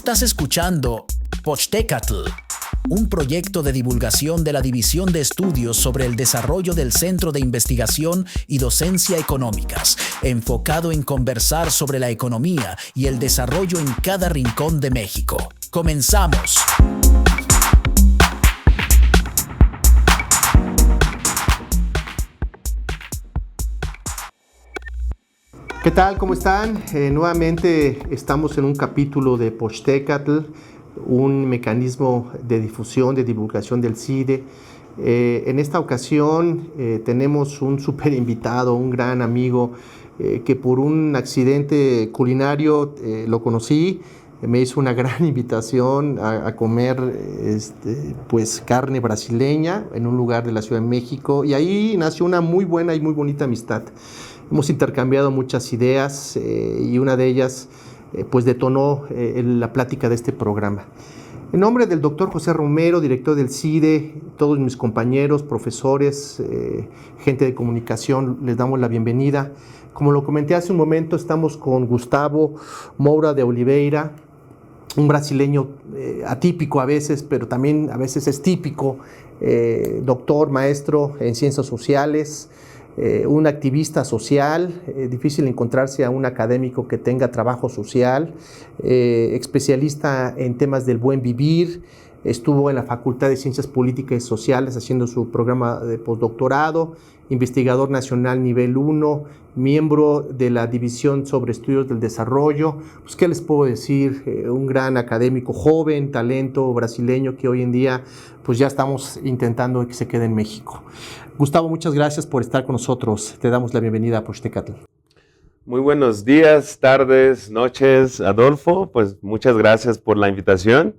Estás escuchando Pochtecatl, un proyecto de divulgación de la División de Estudios sobre el Desarrollo del Centro de Investigación y Docencia Económicas, enfocado en conversar sobre la economía y el desarrollo en cada rincón de México. ¡Comenzamos! ¿Qué tal? ¿Cómo están? Nuevamente estamos en un capítulo de Pochtecatl, un mecanismo de difusión, de divulgación del CIDE. En esta ocasión tenemos un súper invitado, un gran amigo que por un accidente culinario lo conocí. Me hizo una gran invitación a comer pues carne brasileña en un lugar de la Ciudad de México, y ahí nació una muy buena y muy bonita amistad. Hemos intercambiado muchas ideas y una de ellas pues detonó la plática de este programa. En nombre del doctor José Romero, director del CIDE, todos mis compañeros, profesores, gente de comunicación, les damos la bienvenida. Como lo comenté hace un momento, estamos con Gustavo Moura de Oliveira, un brasileño atípico a veces, pero también a veces es típico, doctor, maestro en ciencias sociales, un activista social. Difícil encontrarse a un académico que tenga trabajo social, especialista en temas del buen vivir. Estuvo en la Facultad de Ciencias Políticas y Sociales haciendo su programa de postdoctorado, investigador nacional nivel 1, miembro de la División sobre Estudios del Desarrollo. Pues, ¿qué les puedo decir? Un gran académico, joven, talento brasileño que hoy en día pues ya estamos intentando que se quede en México. Gustavo, muchas gracias por estar con nosotros. Te damos la bienvenida a Pochtecatl. Muy buenos días, tardes, noches, Adolfo. Pues muchas gracias por la invitación.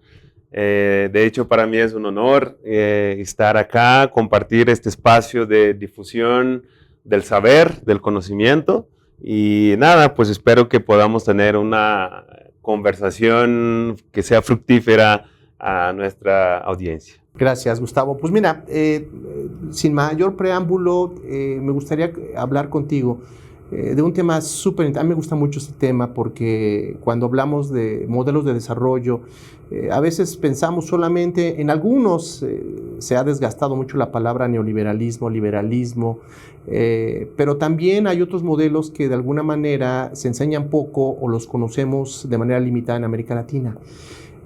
De hecho, para mí es un honor estar acá, compartir este espacio de difusión del saber, del conocimiento. Y nada, pues espero que podamos tener una conversación que sea fructífera a nuestra audiencia. Gracias, Gustavo. Pues mira, sin mayor preámbulo, me gustaría hablar contigo de un tema súper interesante. A mí me gusta mucho este tema porque cuando hablamos de modelos de desarrollo, a veces pensamos solamente en algunos. Se ha desgastado mucho la palabra neoliberalismo, liberalismo, pero también hay otros modelos que de alguna manera se enseñan poco o los conocemos de manera limitada en América Latina.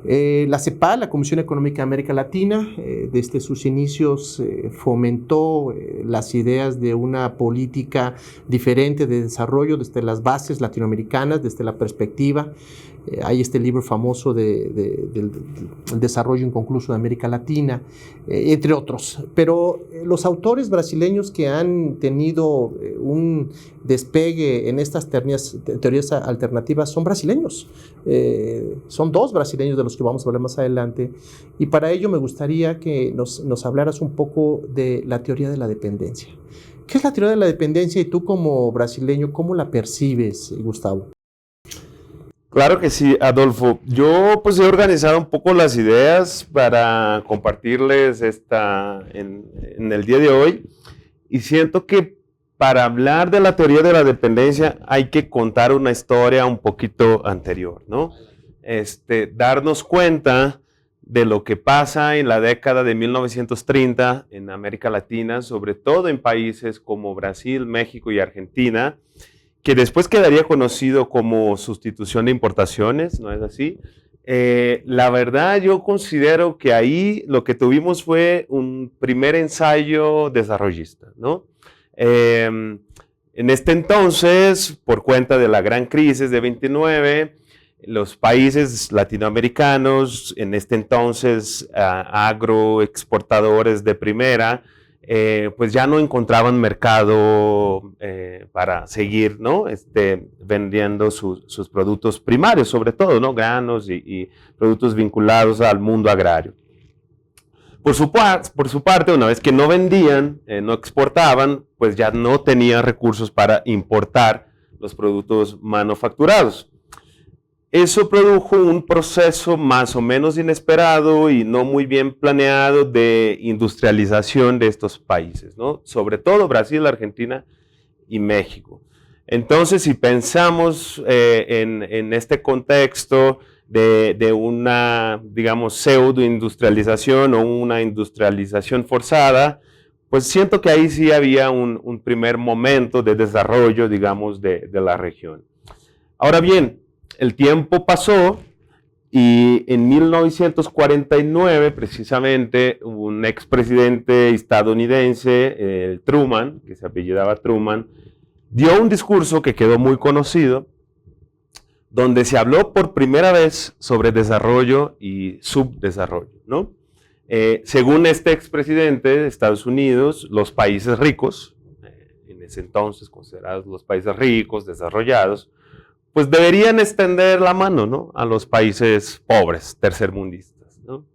La CEPAL, la Comisión Económica de América Latina, desde sus inicios fomentó las ideas de una política diferente de desarrollo desde las bases latinoamericanas, desde la perspectiva. Hay este libro famoso del desarrollo inconcluso de América Latina, entre otros. Pero los autores brasileños que han tenido un despegue en estas teorías alternativas son brasileños. Son dos brasileños de los que vamos a hablar más adelante. Y para ello me gustaría que nos hablaras un poco de la teoría de la dependencia. ¿Qué es la teoría de la dependencia y tú como brasileño, cómo la percibes, Gustavo? Claro que sí, Adolfo. Yo pues he organizado un poco las ideas para compartirles en el día de hoy, y siento que para hablar de la teoría de la dependencia hay que contar una historia un poquito anterior, ¿no? Darnos cuenta de lo que pasa en la década de 1930 en América Latina, sobre todo en países como Brasil, México y Argentina, que después quedaría conocido como sustitución de importaciones, ¿no es así? La verdad, yo considero que ahí lo que tuvimos fue un primer ensayo desarrollista, ¿no? En este entonces, por cuenta de la gran crisis de 29, los países latinoamericanos, en este entonces agroexportadores de primera, pues ya no encontraban mercado para seguir, ¿no? Vendiendo sus productos primarios, sobre todo, ¿no? Granos y productos vinculados al mundo agrario. Por su parte, una vez que no vendían, no exportaban, pues ya no tenían recursos para importar los productos manufacturados. Eso produjo un proceso más o menos inesperado y no muy bien planeado de industrialización de estos países, ¿no? Sobre todo Brasil, Argentina y México. Entonces, si pensamos en este contexto de una, digamos, pseudo-industrialización o una industrialización forzada, pues siento que ahí sí había un primer momento de desarrollo, digamos, de la región. Ahora bien, el tiempo pasó y en 1949, precisamente, un expresidente estadounidense, Truman, que se apellidaba Truman, dio un discurso que quedó muy conocido, donde se habló por primera vez sobre desarrollo y subdesarrollo, ¿no? Según este expresidente de Estados Unidos, los países ricos, en ese entonces considerados los países ricos, desarrollados, pues deberían extender la mano, ¿no?, a los países pobres, tercermundistas, ¿no?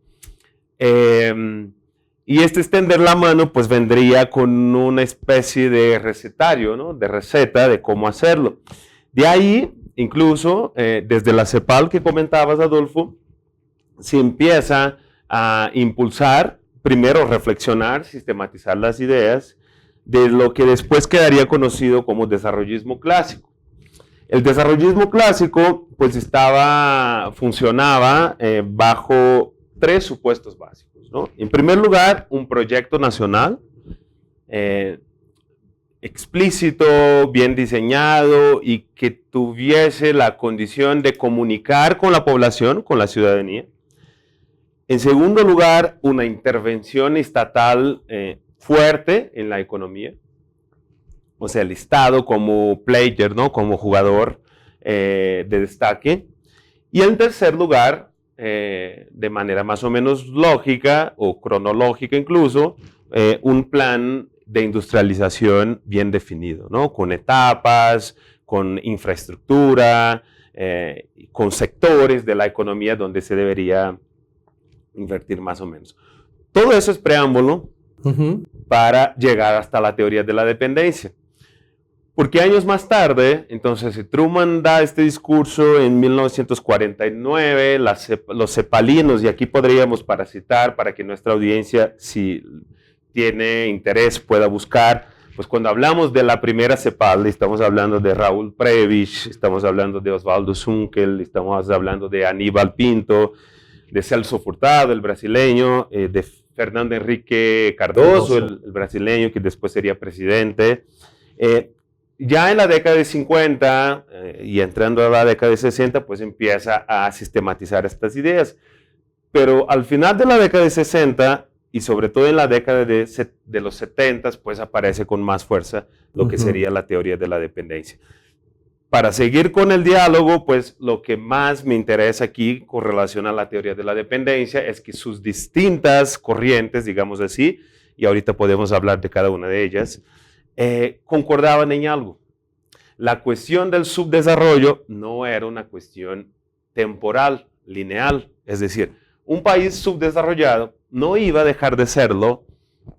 Y este extender la mano, pues vendría con una especie de recetario, ¿no?, de receta de cómo hacerlo. De ahí, incluso, desde la CEPAL que comentabas, Adolfo, se empieza a impulsar, primero reflexionar, sistematizar las ideas de lo que después quedaría conocido como desarrollismo clásico. El desarrollismo clásico, pues funcionaba bajo tres supuestos básicos, ¿no? En primer lugar, un proyecto nacional explícito, bien diseñado y que tuviese la condición de comunicar con la población, con la ciudadanía. En segundo lugar, una intervención estatal fuerte en la economía. O sea, el Estado como player, ¿no?, como jugador de destaque. Y en tercer lugar, de manera más o menos lógica o cronológica incluso, un plan de industrialización bien definido, ¿no?, con etapas, con infraestructura, con sectores de la economía donde se debería invertir más o menos. Todo eso es preámbulo para llegar hasta la teoría de la dependencia. Porque años más tarde, entonces, Truman da este discurso en 1949, los cepalinos, y aquí podríamos citar para que nuestra audiencia, si tiene interés, pueda buscar, pues cuando hablamos de la primera CEPAL, estamos hablando de Raúl Prebisch, estamos hablando de Osvaldo Zunkel, estamos hablando de Aníbal Pinto, de Celso Furtado, el brasileño, de Fernando Henrique Cardoso, el brasileño, que después sería presidente. Ya en la década de 50 y entrando a la década de 60, pues empieza a sistematizar estas ideas. Pero al final de la década de 60 y sobre todo en la década de los 70, pues aparece con más fuerza lo que sería la teoría de la dependencia. Para seguir con el diálogo, pues lo que más me interesa aquí con relación a la teoría de la dependencia es que sus distintas corrientes, digamos así, y ahorita podemos hablar de cada una de ellas, concordaban en algo. La cuestión del subdesarrollo no era una cuestión temporal, lineal, es decir, un país subdesarrollado no iba a dejar de serlo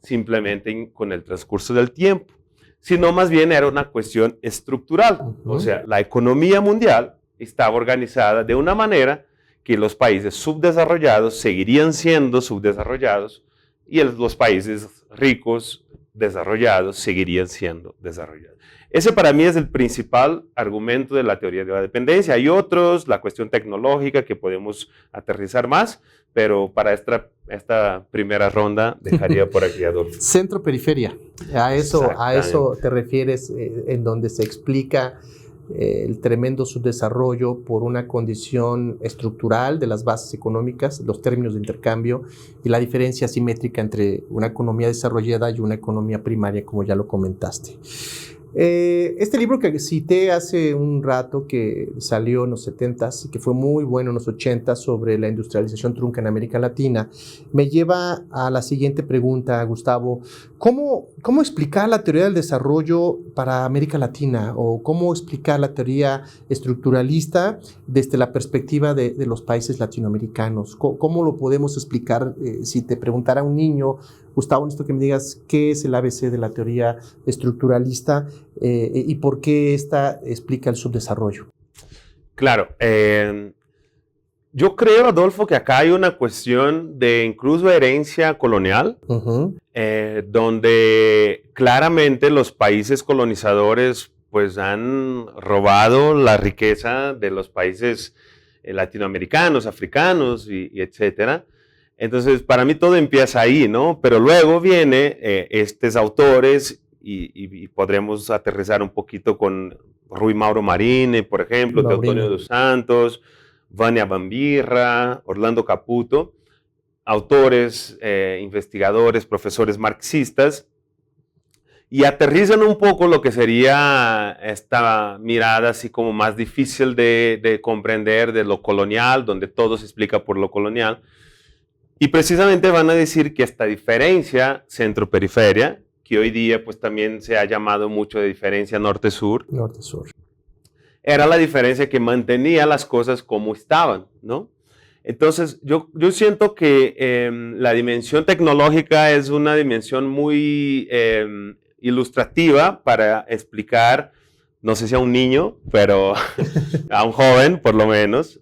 simplemente con el transcurso del tiempo, sino más bien era una cuestión estructural. O sea, la economía mundial estaba organizada de una manera que los países subdesarrollados seguirían siendo subdesarrollados y los países ricos, desarrollados, seguirían siendo desarrollados. Ese para mí es el principal argumento de la teoría de la dependencia. Hay otros, la cuestión tecnológica que podemos aterrizar más, pero para esta primera ronda dejaría por aquí, Adolfo. Centro-periferia, a eso te refieres, en donde se explica el tremendo subdesarrollo por una condición estructural de las bases económicas, los términos de intercambio y la diferencia asimétrica entre una economía desarrollada y una economía primaria, como ya lo comentaste. Este libro que cité hace un rato, que salió en los 70s y que fue muy bueno en los 80s, sobre la industrialización trunca en América Latina, me lleva a la siguiente pregunta, Gustavo. ¿Cómo explicar la teoría del desarrollo para América Latina? ¿O cómo explicar la teoría estructuralista desde la perspectiva de los países latinoamericanos? ¿Cómo lo podemos explicar? Si te preguntara un niño, Gustavo, necesito que me digas qué es el ABC de la teoría estructuralista y por qué esta explica el subdesarrollo. Claro. Yo creo, Adolfo, que acá hay una cuestión de incluso herencia colonial, donde claramente los países colonizadores pues han robado la riqueza de los países latinoamericanos, africanos y etcétera. Entonces, para mí todo empieza ahí, ¿no? Pero luego viene estos autores y podremos aterrizar un poquito con Rui Mauro Marini, por ejemplo, Teotonio dos Santos, Vânia Bambirra, Orlando Caputo, autores, investigadores, profesores marxistas, y aterrizan un poco lo que sería esta mirada así como más difícil de comprender de lo colonial, donde todo se explica por lo colonial. Y precisamente van a decir que esta diferencia centro-periferia, que hoy día pues también se ha llamado mucho de diferencia norte-sur, era la diferencia que mantenía las cosas como estaban, ¿no? Entonces, yo siento que la dimensión tecnológica es una dimensión muy ilustrativa para explicar, no sé si a un niño, pero a un joven por lo menos,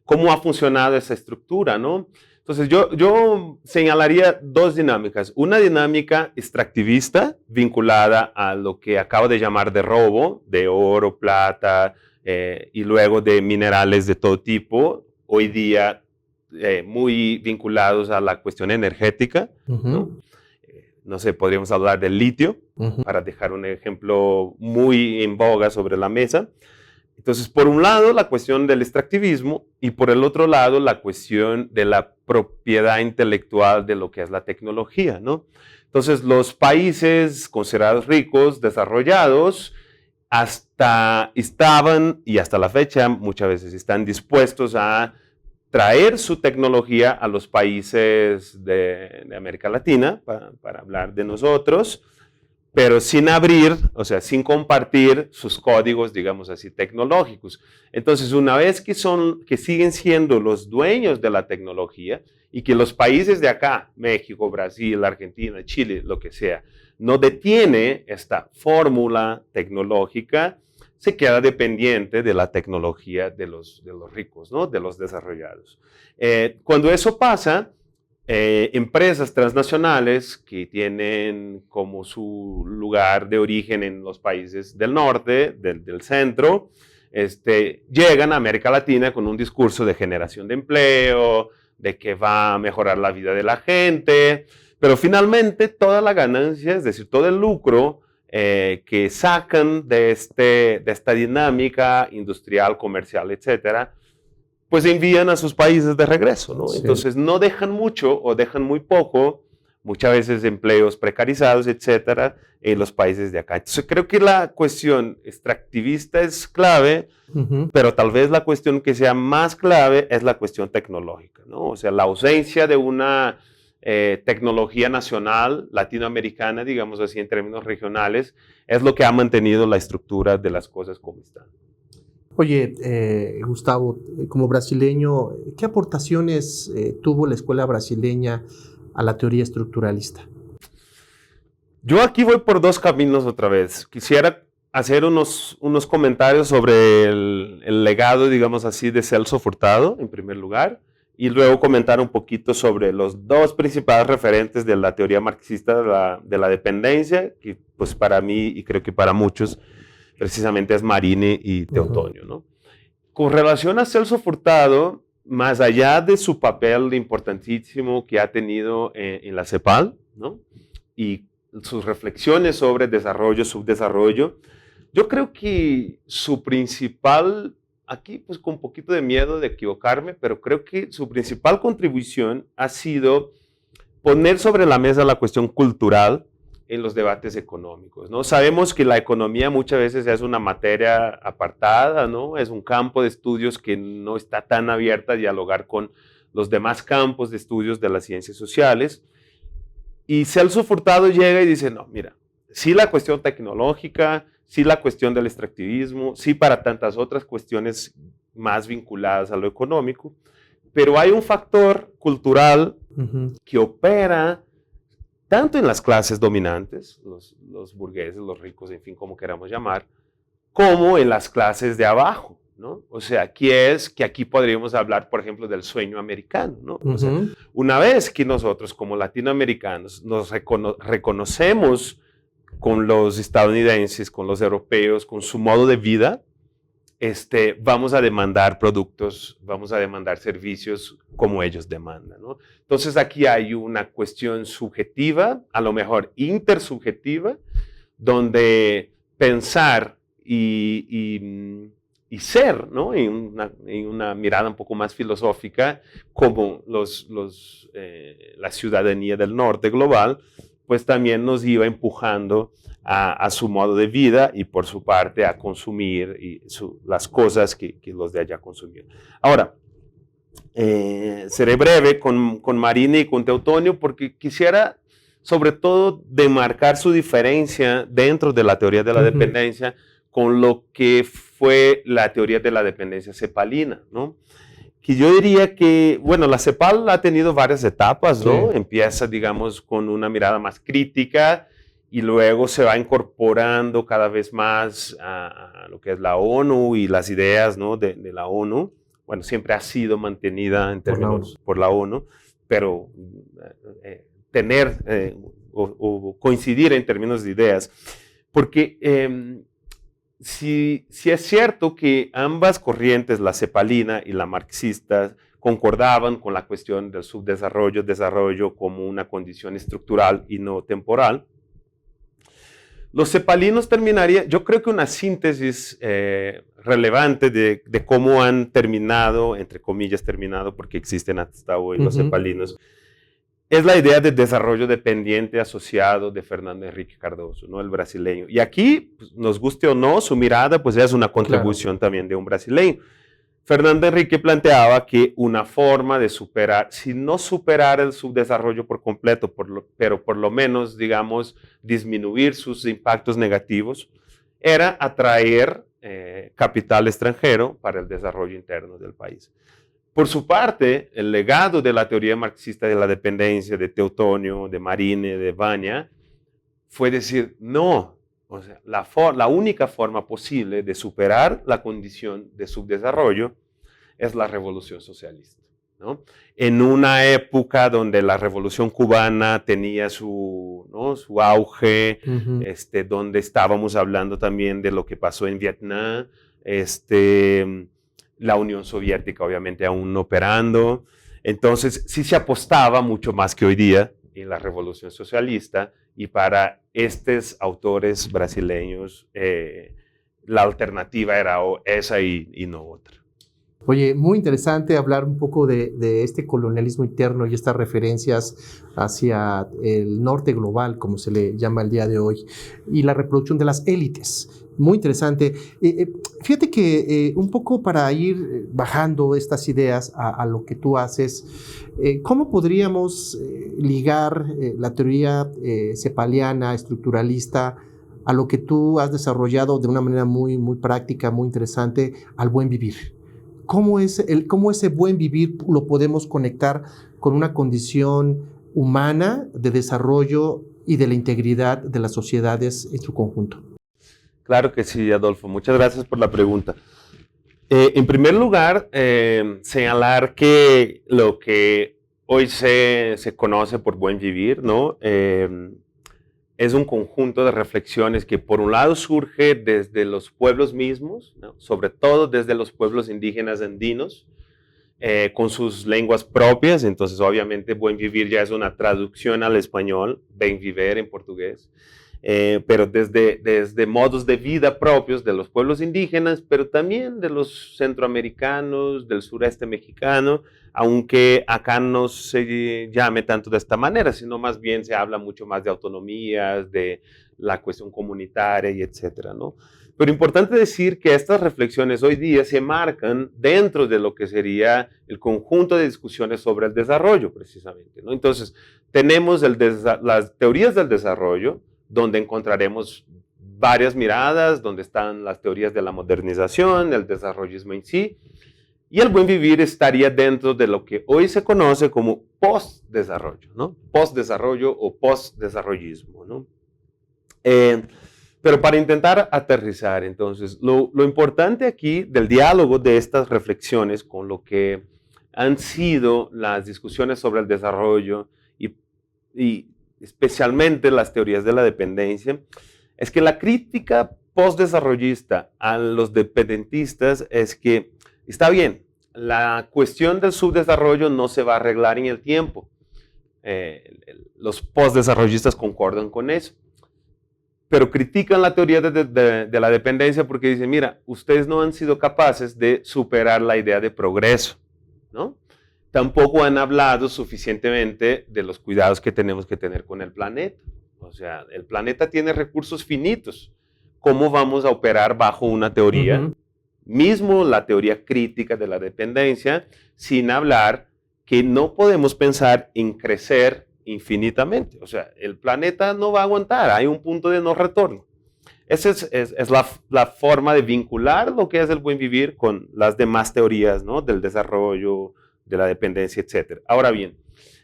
cómo ha funcionado esa estructura, ¿no? Entonces, yo señalaría dos dinámicas. Una dinámica extractivista vinculada a lo que acabo de llamar de robo, de oro, plata, y luego de minerales de todo tipo, hoy día muy vinculados a la cuestión energética, ¿no? No sé, podríamos hablar del litio, para dejar un ejemplo muy en boga sobre la mesa. Entonces, por un lado, la cuestión del extractivismo y por el otro lado, la cuestión de la propiedad intelectual de lo que es la tecnología, ¿no? Entonces, los países considerados ricos, desarrollados, hasta estaban y hasta la fecha muchas veces están dispuestos a traer su tecnología a los países de América Latina, para hablar de nosotros, pero sin abrir, o sea, sin compartir sus códigos, digamos así, tecnológicos. Entonces, una vez que siguen siendo los dueños de la tecnología y que los países de acá, México, Brasil, Argentina, Chile, lo que sea, no detiene esta fórmula tecnológica, se queda dependiente de la tecnología de los ricos, ¿no? De los desarrollados. Cuando eso pasa, empresas transnacionales que tienen como su lugar de origen en los países del norte, del centro, llegan a América Latina con un discurso de generación de empleo, de que va a mejorar la vida de la gente, pero finalmente toda la ganancia, es decir, todo el lucro que sacan de esta dinámica industrial, comercial, etcétera, pues envían a sus países de regreso, ¿no? Sí. Entonces no dejan mucho o dejan muy poco, muchas veces empleos precarizados, etcétera, en los países de acá. Entonces creo que la cuestión extractivista es clave, pero tal vez la cuestión que sea más clave es la cuestión tecnológica, ¿no? O sea, la ausencia de una tecnología nacional latinoamericana, digamos así en términos regionales, es lo que ha mantenido la estructura de las cosas como están. Oye, Gustavo, como brasileño, ¿qué aportaciones tuvo la escuela brasileña a la teoría estructuralista? Yo aquí voy por dos caminos otra vez. Quisiera hacer unos comentarios sobre el legado, digamos así, de Celso Furtado, en primer lugar, y luego comentar un poquito sobre los dos principales referentes de la teoría marxista de la dependencia, que pues para mí y creo que para muchos precisamente es Marini y Teotonio, ¿no? Con relación a Celso Furtado, más allá de su papel importantísimo que ha tenido en la CEPAL, ¿no? Y sus reflexiones sobre desarrollo, subdesarrollo, yo creo que su principal, aquí pues con un poquito de miedo de equivocarme, pero creo que su principal contribución ha sido poner sobre la mesa la cuestión cultural en los debates económicos, ¿no? Sabemos que la economía muchas veces es una materia apartada, ¿no? Es un campo de estudios que no está tan abierta a dialogar con los demás campos de estudios de las ciencias sociales. Y Celso Furtado llega y dice, no, mira, sí la cuestión tecnológica, sí la cuestión del extractivismo, sí para tantas otras cuestiones más vinculadas a lo económico, pero hay un factor cultural que opera tanto en las clases dominantes, los burgueses, los ricos, en fin, como queramos llamar, como en las clases de abajo, ¿no? O sea, que aquí podríamos hablar, por ejemplo, del sueño americano, ¿no? O sea, una vez que nosotros como latinoamericanos nos reconocemos con los estadounidenses, con los europeos, con su modo de vida, vamos a demandar productos, vamos a demandar servicios como ellos demandan, ¿no? Entonces aquí hay una cuestión subjetiva, a lo mejor intersubjetiva, donde pensar y ser, ¿no? En una mirada un poco más filosófica, como la ciudadanía del norte global, pues también nos iba empujando a su modo de vida y por su parte a consumir las cosas que los de allá consumían. Ahora, seré breve con Marina y con Teutonio porque quisiera sobre todo demarcar su diferencia dentro de la teoría de la dependencia con lo que fue la teoría de la dependencia cepalina, ¿no? Que yo diría que, bueno, la CEPAL ha tenido varias etapas, ¿no? Sí. Empieza, digamos, con una mirada más crítica y luego se va incorporando cada vez más a lo que es la ONU y las ideas, ¿no? de la ONU. Bueno, siempre ha sido mantenida en términos por la ONU, pero tener o coincidir en términos de ideas. Porque si es cierto que ambas corrientes, la cepalina y la marxista, concordaban con la cuestión del subdesarrollo, desarrollo como una condición estructural y no temporal, los cepalinos terminarían, yo creo que una síntesis relevante de cómo han terminado, entre comillas terminado, porque existen hasta hoy los cepalinos, es la idea de desarrollo dependiente asociado de Fernando Henrique Cardoso, ¿no? El brasileño. Y aquí, pues, nos guste o no, su mirada pues es una contribución también de un brasileño. Fernando Henrique planteaba que una forma de superar, si no superar el subdesarrollo por completo, pero por lo menos, digamos, disminuir sus impactos negativos, era atraer capital extranjero para el desarrollo interno del país. Por su parte, el legado de la teoría marxista de la dependencia de Teutonio, de Marine, de Vania, fue decir, no, o sea, la única forma posible de superar la condición de subdesarrollo es la revolución socialista, ¿no? En una época donde la revolución cubana tenía su auge, donde estábamos hablando también de lo que pasó en Vietnam, la Unión Soviética obviamente aún no operando. Entonces sí se apostaba mucho más que hoy día en la revolución socialista y para estos autores brasileños la alternativa era esa y no otra. Oye, muy interesante hablar un poco de este colonialismo interno y estas referencias hacia el norte global, como se le llama el día de hoy, y la reproducción de las élites. Muy interesante. Fíjate que un poco para ir bajando estas ideas a lo que tú haces, ¿cómo podríamos ligar la teoría cepaliana, estructuralista, a lo que tú has desarrollado de una manera muy, muy práctica, muy interesante, al buen vivir? ¿Cómo ese buen vivir lo podemos conectar con una condición humana de desarrollo y de la integridad de las sociedades en su conjunto? Claro que sí, Adolfo. Muchas gracias por la pregunta. En primer lugar, señalar que lo que hoy se conoce por buen vivir, ¿no? Es un conjunto de reflexiones que por un lado surge desde los pueblos mismos, ¿no? Sobre todo desde los pueblos indígenas andinos, con sus lenguas propias. Entonces obviamente buen vivir ya es una traducción al español, bem viver en portugués, pero desde modos de vida propios de los pueblos indígenas, pero también de los centroamericanos, del sureste mexicano, aunque acá no se llame tanto de esta manera, sino más bien se habla mucho más de autonomías, de la cuestión comunitaria y etcétera, ¿no? Pero importante decir que estas reflexiones hoy día se marcan dentro de lo que sería el conjunto de discusiones sobre el desarrollo, precisamente, ¿no? Entonces, tenemos las teorías del desarrollo, donde encontraremos varias miradas, donde están las teorías de la modernización, el desarrollismo en sí, y el buen vivir estaría dentro de lo que hoy se conoce como postdesarrollo, ¿no? Postdesarrollo o postdesarrollismo, ¿no? Pero para intentar aterrizar, entonces, lo importante aquí del diálogo de estas reflexiones con lo que han sido las discusiones sobre el desarrollo y especialmente las teorías de la dependencia, es que la crítica postdesarrollista a los dependentistas es que, está bien, la cuestión del subdesarrollo no se va a arreglar en el tiempo. Los postdesarrollistas concuerdan con eso, pero critican la teoría de la dependencia porque dicen, mira, ustedes no han sido capaces de superar la idea de progreso, ¿no? Tampoco han hablado suficientemente de los cuidados que tenemos que tener con el planeta. O sea, el planeta tiene recursos finitos. ¿Cómo vamos a operar bajo una teoría, mismo la teoría crítica de la dependencia, sin hablar que no podemos pensar en crecer infinitamente? O sea, el planeta no va a aguantar, hay un punto de no retorno. Esa es la forma de vincular lo que es el buen vivir con las demás teorías, ¿no? Del desarrollo, de la dependencia, etc. Ahora bien,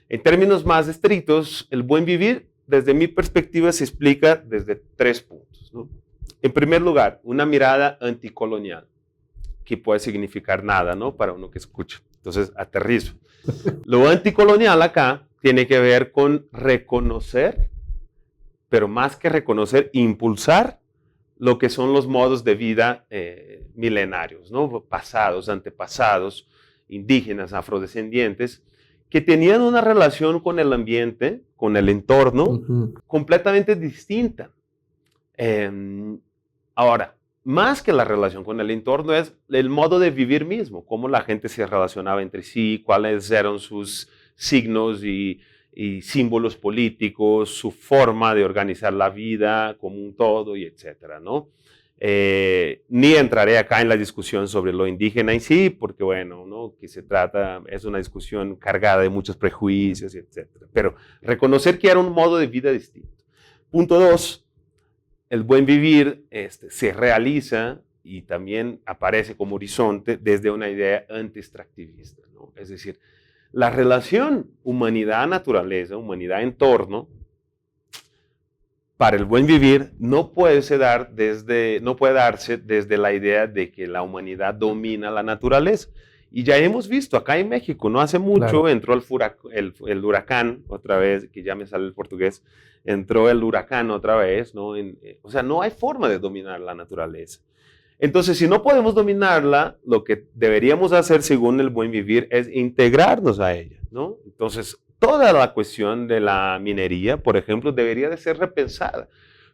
en términos más estrictos, el buen vivir, desde mi perspectiva, se explica desde 3 puntos, ¿no? En primer lugar, una mirada anticolonial, que puede significar nada, ¿no? Para uno que escucha. Entonces, aterrizo. Lo anticolonial acá tiene que ver con reconocer, pero más que reconocer, impulsar lo que son los modos de vida milenarios, ¿no? Pasados, antepasados, indígenas, afrodescendientes, que tenían una relación con el ambiente, con el entorno, completamente distinta. Ahora, más que la relación con el entorno es el modo de vivir mismo, cómo la gente se relacionaba entre sí, cuáles eran sus signos y símbolos políticos, su forma de organizar la vida como un todo, y etcétera, ¿no? Ni entraré acá en la discusión sobre lo indígena en sí, porque bueno, ¿no? Que se trata, es una discusión cargada de muchos prejuicios, etcétera. Pero reconocer que era un modo de vida distinto. Punto 2, el buen vivir se realiza y también aparece como horizonte desde una idea anti-extractivista, ¿no? Es decir, la relación humanidad-naturaleza, humanidad-entorno, para el buen vivir no puede darse desde la idea de que la humanidad domina la naturaleza. Y ya hemos visto acá en México, no hace mucho, claro, entró el huracán otra vez, que ya me sale el portugués, entró el huracán otra vez, ¿no? O sea, no hay forma de dominar la naturaleza. Entonces, si no podemos dominarla, lo que deberíamos hacer según el buen vivir es integrarnos a ella, ¿no? Entonces, toda la cuestión de la minería, por ejemplo, debería de ser repensada.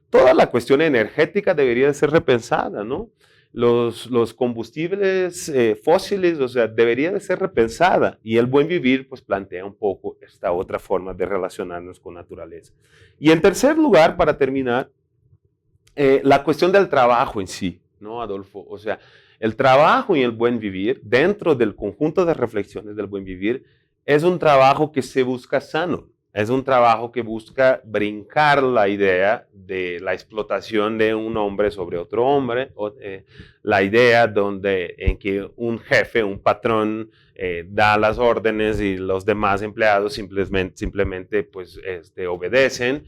Toda la cuestión energética debería de ser repensada, ¿no? Los combustibles fósiles, o sea, debería de ser repensada. Y el buen vivir, pues, plantea un poco esta otra forma de relacionarnos con naturaleza. Y en tercer lugar, para terminar, la cuestión del trabajo en sí, ¿no, Adolfo? O sea, el trabajo y el buen vivir, dentro del conjunto de reflexiones del buen vivir, es un trabajo que se busca sano, es un trabajo que busca brincar la idea de la explotación de un hombre sobre otro hombre, la idea en que un jefe, un patrón, da las órdenes y los demás empleados simplemente pues, obedecen.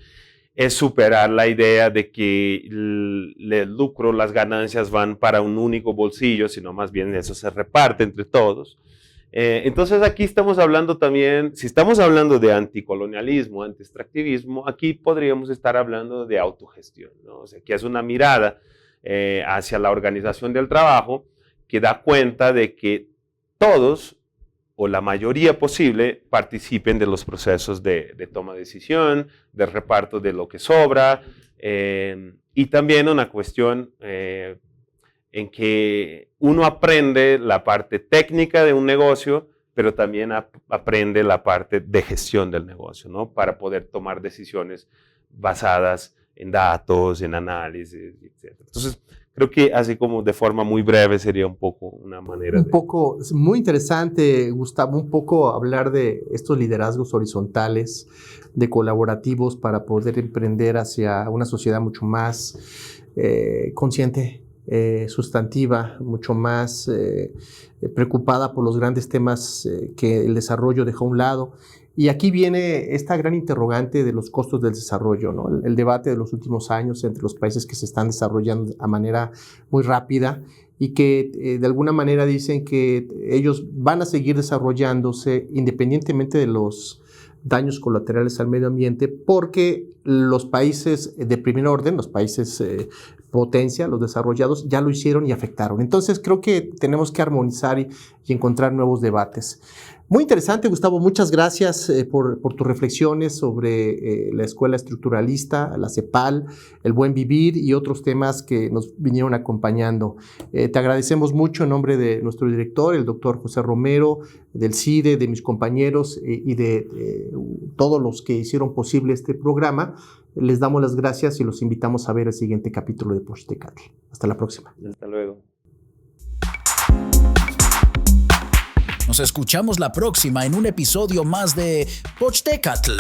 Es superar la idea de que el lucro, las ganancias van para un único bolsillo, sino más bien eso se reparte entre todos. Entonces aquí estamos hablando también, si estamos hablando de anticolonialismo, antiextractivismo, aquí podríamos estar hablando de autogestión, ¿no? O sea, que es una mirada hacia la organización del trabajo que da cuenta de que todos, o la mayoría posible, participen de los procesos de toma de decisión, de reparto de lo que sobra, y también una cuestión en que uno aprende la parte técnica de un negocio, pero también aprende la parte de gestión del negocio, ¿no? Para poder tomar decisiones basadas en datos, en análisis, etc. Entonces, creo que así como de forma muy breve sería un poco una manera es muy interesante, Gustavo, un poco hablar de estos liderazgos horizontales, de colaborativos para poder emprender hacia una sociedad mucho más consciente, sustantiva, mucho más preocupada por los grandes temas que el desarrollo dejó a un lado. Y aquí viene esta gran interrogante de los costos del desarrollo, ¿no? El debate de los últimos años entre los países que se están desarrollando a manera muy rápida y que de alguna manera dicen que ellos van a seguir desarrollándose independientemente de los daños colaterales al medio ambiente, porque los países de primer orden, los países potencia, los desarrollados, ya lo hicieron y afectaron. Entonces creo que tenemos que armonizar y encontrar nuevos debates. Muy interesante, Gustavo, muchas gracias por tus reflexiones sobre la escuela estructuralista, la CEPAL, el buen vivir y otros temas que nos vinieron acompañando. Te agradecemos mucho en nombre de nuestro director, el doctor José Romero, del CIDE, de mis compañeros y de todos los que hicieron posible este programa. Les damos las gracias y los invitamos a ver el siguiente capítulo de Pochtecatl. Hasta la próxima. Hasta luego. Nos escuchamos la próxima en un episodio más de Pochtecatl,